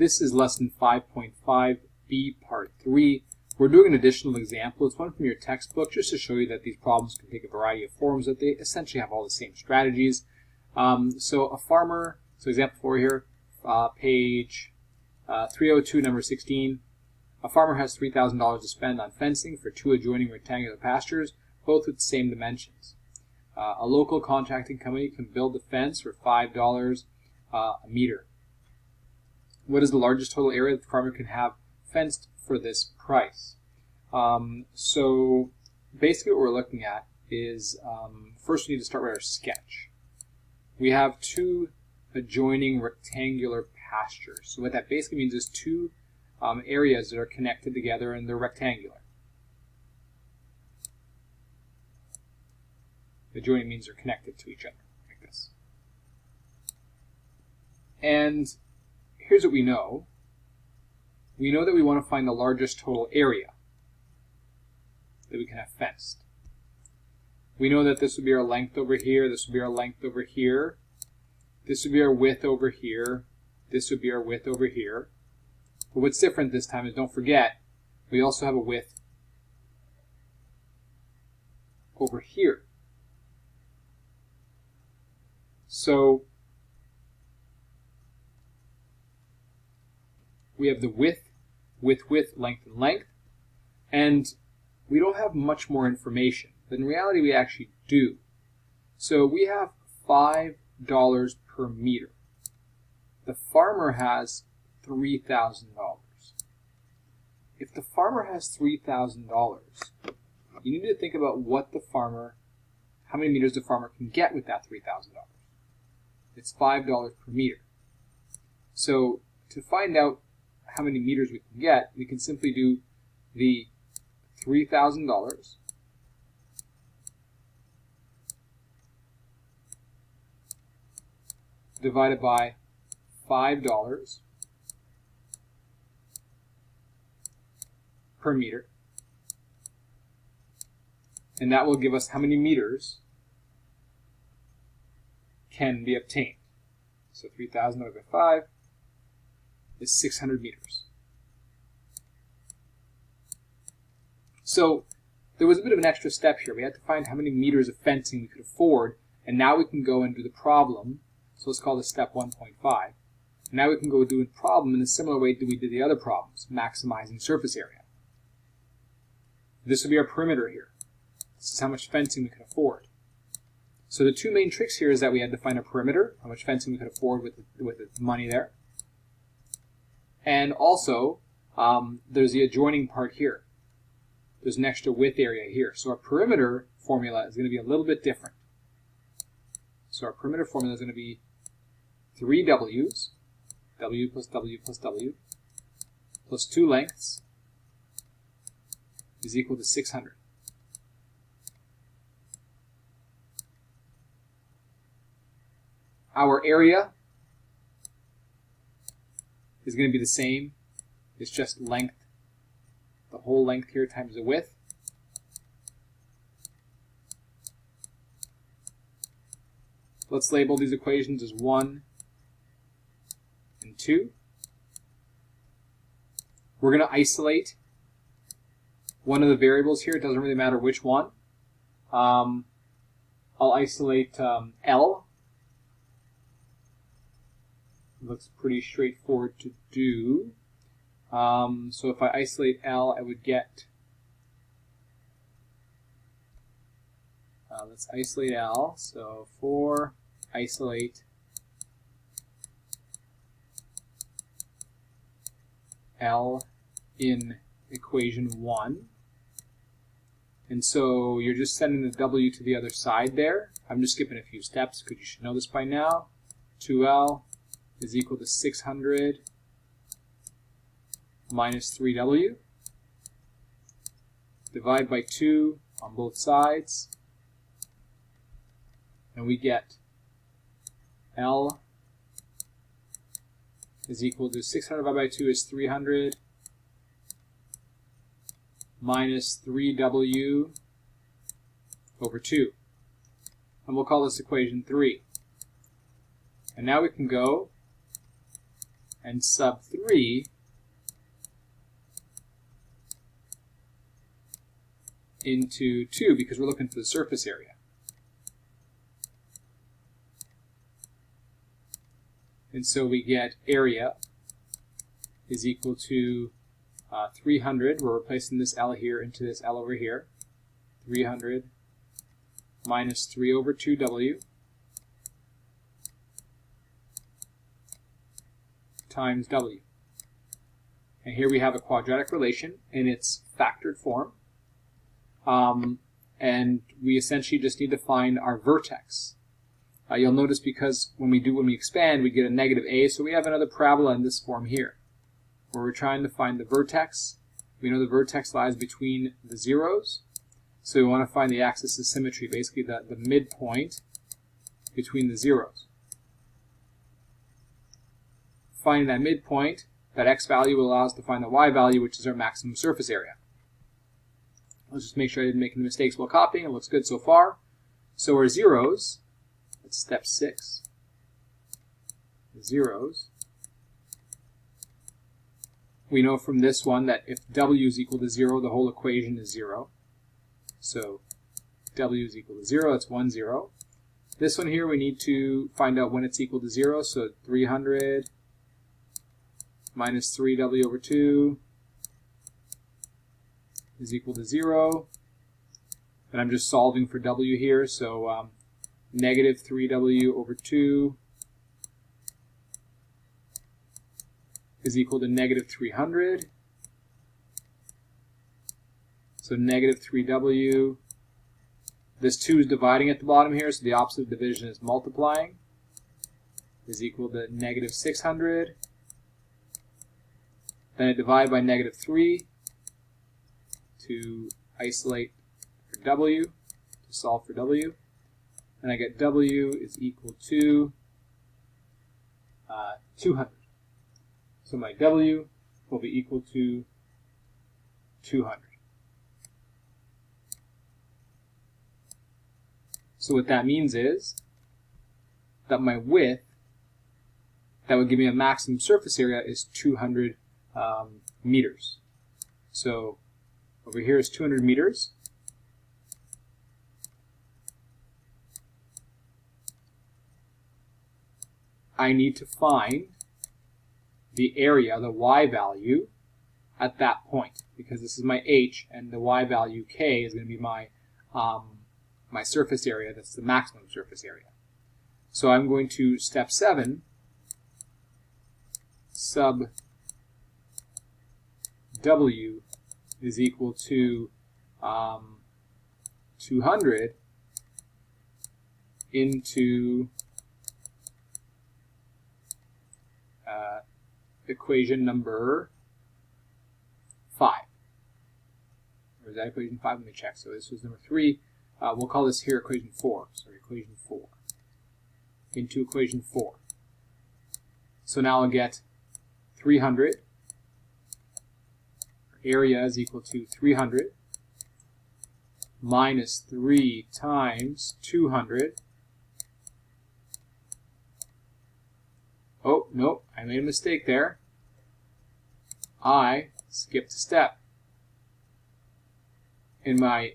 this is lesson 5.5b, part 3. We're doing an additional example. It's one from your textbook just to show you that these problems can take a variety of forms, that they essentially have all the same strategies. So a farmer, so example 4 here, page 302, number 16. A farmer has $3,000 to spend on fencing for 2 adjoining rectangular pastures, both with the same dimensions. A local contracting company can build the fence for $5 a meter. What is the largest total area that the farmer can have fenced for this price? So basically what we're looking at is, first we need to start with our sketch. We have 2 adjoining rectangular pastures. So what that basically means is 2 areas that are connected together and they're rectangular. Adjoining means they're connected to each other, like this. And here's what we know. We know that we want to find the largest total area that we can have fenced. We know that this would be our length over here, this would be our length over here, this would be our width over here, this would be our width over here. But what's different this time is, don't forget, we also have a width over here. So we have the width, length, and length, and we don't have much more information, but in reality we actually do. So we have $5 per meter. The farmer has $3,000. If the farmer has $3,000, you need to think about how many meters the farmer can get with that $3,000. It's $5 per meter. So to find out how many meters we can get, we can simply do the $3,000 divided by $5 per meter, and that will give us how many meters can be obtained. So 3,000 divided by 5 is 600 meters. So there was a bit of an extra step here. We had to find how many meters of fencing we could afford, and now we can go and do the problem. So let's call this step 1.5. Now we can go do a problem in a similar way that we did the other problems, maximizing surface area. This would be our perimeter here. This is how much fencing we can afford. So the 2 main tricks here is that we had to find a perimeter, how much fencing we could afford with the money there. And also, there's the adjoining part here. There's an extra width area here. So our perimeter formula is going to be a little bit different. So our perimeter formula is going to be 3 W's, W plus W plus W, plus 2 lengths is equal to 600. Our area is going to be the same. It's just length, the whole length here times the width. Let's label these equations as 1 and 2. We're going to isolate one of the variables here. It doesn't really matter which one. I'll isolate L. Looks pretty straightforward to do. So if I isolate L, I would get, let's isolate L. So for isolate L in equation 1. And so you're just sending the W to the other side there. I'm just skipping a few steps because you should know this by now. 2L is equal to 600 minus 3W. Divide by 2 on both sides. And we get L is equal to 600 divided by 2 is 300 minus 3W over 2. And we'll call this equation 3. And now we can go and sub 3 into 2 because we're looking for the surface area. And so we get area is equal to 300. We're replacing this L here into this L over here. 300 minus 3 over 2W times W. And here we have a quadratic relation in its factored form. And we essentially just need to find our vertex. You'll notice because when we expand, we get a negative a, so we have another parabola in this form here, where we're trying to find the vertex. We know the vertex lies between the zeros, so we want to find the axis of symmetry, basically the midpoint between the zeros. Finding that midpoint, that x value will allow us to find the y value, which is our maximum surface area. Let's just make sure I didn't make any mistakes while copying. It looks good so far. So our zeros, that's step 6, the zeros. We know from this one that if w is equal to 0, the whole equation is 0. So w is equal to 0, that's 1, 0. This one here, we need to find out when it's equal to 0, so 300 minus 3w over 2 is equal to 0. And I'm just solving for w here, so negative 3w over 2 is equal to negative 300. So negative 3w. This 2 is dividing at the bottom here, so the opposite of division is multiplying, is equal to negative 600. Then I divide by negative 3 to isolate for w, to solve for w. And I get w is equal to 200. So my w will be equal to 200. So what that means is that my width, that would give me a maximum surface area, is 200 meters. So over here is 200 meters. I need to find the area, the y value, at that point, because this is my h, and the y value k is going to be my my surface area. That's the maximum surface area. So I'm going to step 7, sub w is equal to 200 into equation number 5. Or is that equation 5? Let me check. So this was number 3. We'll call this here equation 4. Sorry, equation 4. Into equation 4. So now I'll get 300. Area is equal to 300 minus 3 times 200. Oh, nope, I made a mistake there. I skipped a step. In my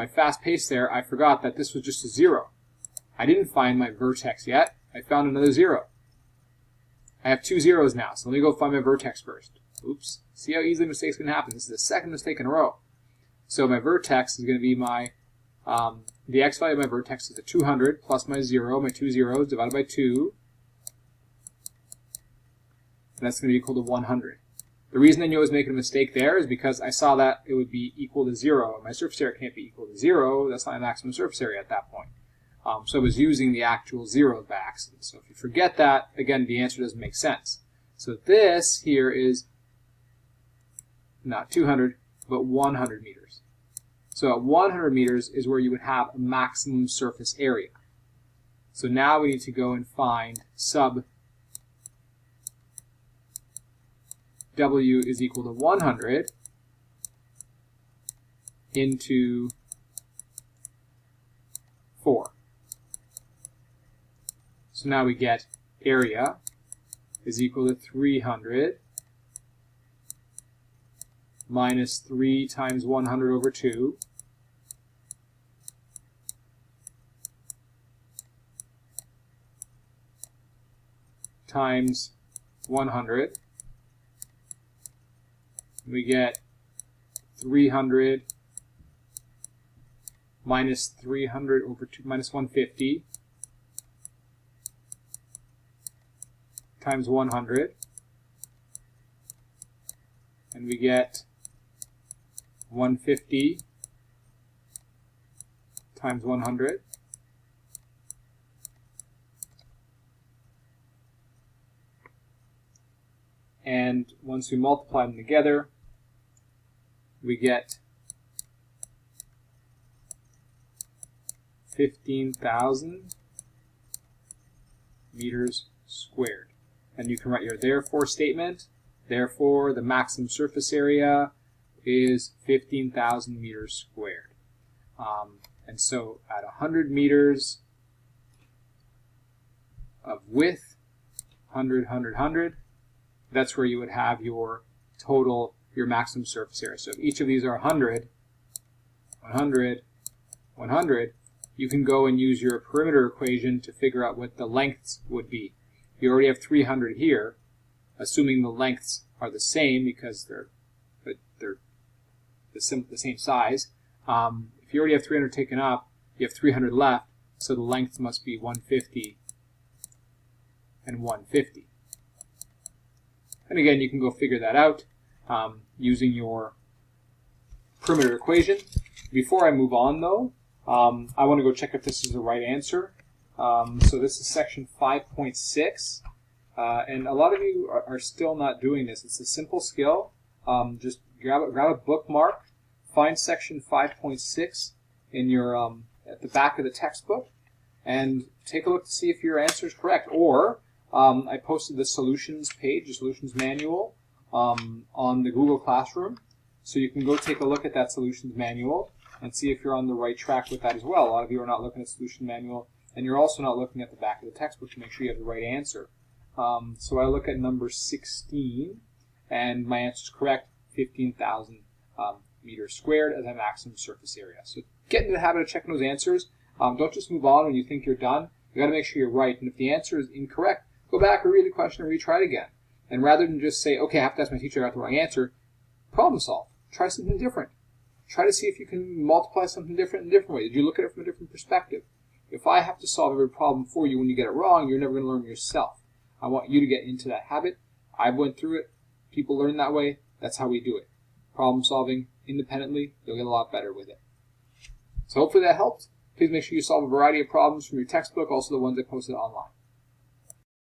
fast pace there, I forgot that this was just a 0. I didn't find my vertex yet. I found another 0. I have 2 zeros now, so let me go find my vertex first. Oops. See how easily mistakes can happen. This is the second mistake in a row. So my vertex is going to be my, the x value of my vertex is the 200 plus my 0, my 2 zeros divided by 2. And that's going to be equal to 100. The reason I knew I was making a mistake there is because I saw that it would be equal to 0. My surface area can't be equal to 0. That's not my maximum surface area at that point. So I was using the actual zeros by accident. So if you forget that, again, the answer doesn't make sense. So this here is not 200, but 100 meters. So at 100 meters is where you would have a maximum surface area. So now we need to go and find sub w is equal to 100 into 4. So now we get area is equal to 300 minus 3 times 100 over 2 times 100. We get 300 minus 300 over 2 minus 150 times 100, and we get 150 times 100. And once we multiply them together, we get 15,000 meters squared. And you can write your therefore statement. Therefore, the maximum surface area is 15,000 meters squared. And so at 100 meters of width, 100, 100, 100, that's where you would have your total, your maximum surface area. So if each of these are 100, 100, 100, you can go and use your perimeter equation to figure out what the lengths would be. You already have 300 here, assuming the lengths are the same because they're the same size. If you already have 300 taken up, you have 300 left, so the length must be 150 and 150. And again, you can go figure that out using your perimeter equation. Before I move on, though, I want to go check if this is the right answer. So this is section 5.6, and a lot of you are still not doing this. It's a simple skill. Just grab a bookmark, find section 5.6 in your at the back of the textbook, and take a look to see if your answer is correct. Or I posted the solutions page, the solutions manual, on the Google Classroom, so you can go take a look at that solutions manual and see if you're on the right track with that as well. A lot of you are not looking at the solution manual, and you're also not looking at the back of the textbook to make sure you have the right answer. So I look at number 16, and my answer is correct, 15,000 meters squared as a maximum surface area. So get into the habit of checking those answers. Don't just move on when you think you're done. You got to make sure you're right, and if the answer is incorrect, go back and read the question and retry it again. And rather than just say, okay, I have to ask my teacher I got the wrong answer, problem solve. Try something different. Try to see if you can multiply something different in a different way. Did you look at it from a different perspective? If I have to solve every problem for you when you get it wrong, you're never going to learn yourself. I want you to get into that habit. I went through it. People learn that way. That's how we do it. Problem solving independently, you'll get a lot better with it. So hopefully that helped. Please make sure you solve a variety of problems from your textbook, also the ones I posted online.